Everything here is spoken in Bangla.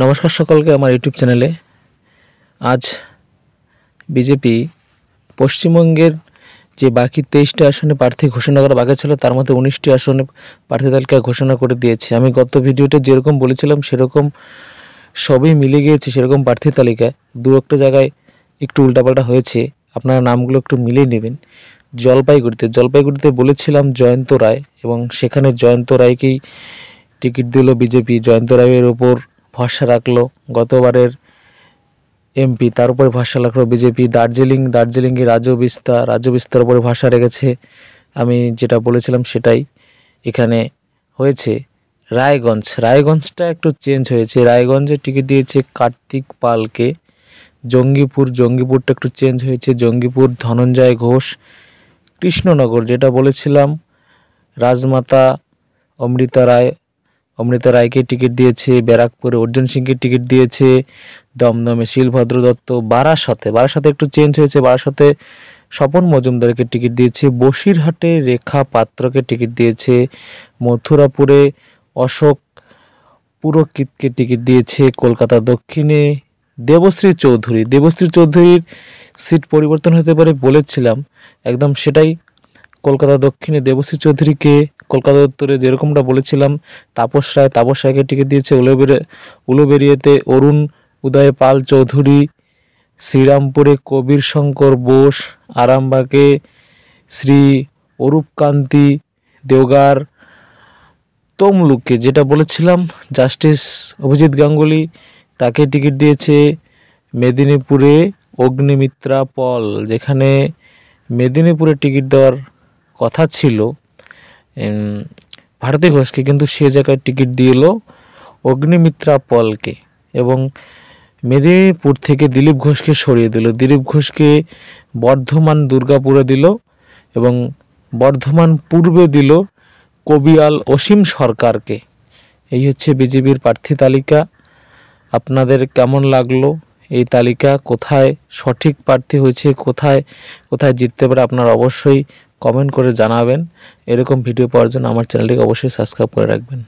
নমস্কার সকলকে আমার ইউটিউব চ্যানেলে। আজ বিজেপি পশ্চিমবঙ্গের যে বাকি 23টি আসনে প্রার্থী ঘোষণা করা বাকি ছিল তার মধ্যে 19টি আসনে প্রার্থী তালিকা ঘোষণা করে দিয়েছে। আমি গত ভিডিওতে যেরকম বলেছিলাম সেরকম সবই মিলে গিয়েছে। সেরকম প্রার্থী তালিকায় দু একটা জায়গায় একটু উল্টাপাল্টা হয়েছে, আপনারা নামগুলো একটু মিলিয়ে নেবেন। জলপাইগুড়িতে বলেছিলাম জয়ন্ত রায়, এবং সেখানে জয়ন্ত রায়কেই টিকিট দিল বিজেপি। জয়ন্ত রায়ের ওপর ভরসা রাখলো গতবারের এমপি, তার উপরে ভরসা রাখলো বিজেপি। দার্জিলিংয়ে রাজু বিস্তার উপরে ভরসা রেখেছে। আমি যেটা বলেছিলাম সেটাই এখানে হয়েছে। রায়গঞ্জটা একটু চেঞ্জ হয়েছে। রায়গঞ্জে টিকিট দিয়েছে কার্তিক পালকে। জঙ্গিপুরটা একটু চেঞ্জ হয়েছে। জঙ্গিপুর ধনঞ্জয় ঘোষ। কৃষ্ণনগর যেটা বলেছিলাম রাজমাতা অমৃতা রায়কে টিকিট দিয়েছে। ব্যারাকপুরে অর্জুন সিংকে টিকিট দিয়েছে। দমদমে শিলভদ্র দত্ত। বারাসাতে একটু চেঞ্জ হয়েছে। বারাসাতে স্বপন মজুমদারকে টিকিট দিয়েছে। বসিরহাটে রেখা পাত্রকে টিকিট দিয়েছে। মথুরাপুরে অশোক পুরকিতকে টিকিট দিয়েছে। কলকাতা দক্ষিণে দেবশ্রী চৌধুরীর সিট পরিবর্তন হতে পারে বলেছিলাম, একদম সেটাই। কলকাতা দক্ষিণে দেবশ্রী চৌধুরীকে, কলকাতা উত্তরে যেরকমটা বলেছিলাম তাপস রায়কে টিকিট দিয়েছে। উলুবেড়িয়াতে অরুণ উদয় পাল চৌধুরী। শ্রীরামপুরে কবির শঙ্কর বোস। আরামবাগে শ্রী অরূপকান্তি দেওগার। তমলুকে যেটা বলেছিলাম জাস্টিস অভিজিৎ গাঙ্গুলি, তাকে টিকিট দিয়েছে। মেদিনীপুরে অগ্নিমিত্রা পল, যেখানে মেদিনীপুরে টিকিট দেওয়ার কথা ছিল ভারতী ঘোষকে, কিন্তু সে জায়গায় টিকিট দিল অগ্নিমিত্রা পলকে। এবং মেদিনীপুর থেকে দিলীপ ঘোষকে সরিয়ে দিল। দিলীপ ঘোষকে বর্ধমান দুর্গাপুরে দিল, এবং বর্ধমান পূর্বে দিল কবিয়াল অসীম সরকারকে। এই হচ্ছে বিজেপির প্রার্থী তালিকা। আপনাদের কেমন লাগলো এই তালিকা? কোথায় সঠিক প্রার্থী হয়েছে, কোথায় জিততে পারে, আপনারা অবশ্যই কমেন্ট করে জানাবেন। এরকম ভিডিও পাওয়ার জন্য আমার চ্যানেলটিকে অবশ্যই সাবস্ক্রাইব করে রাখবেন।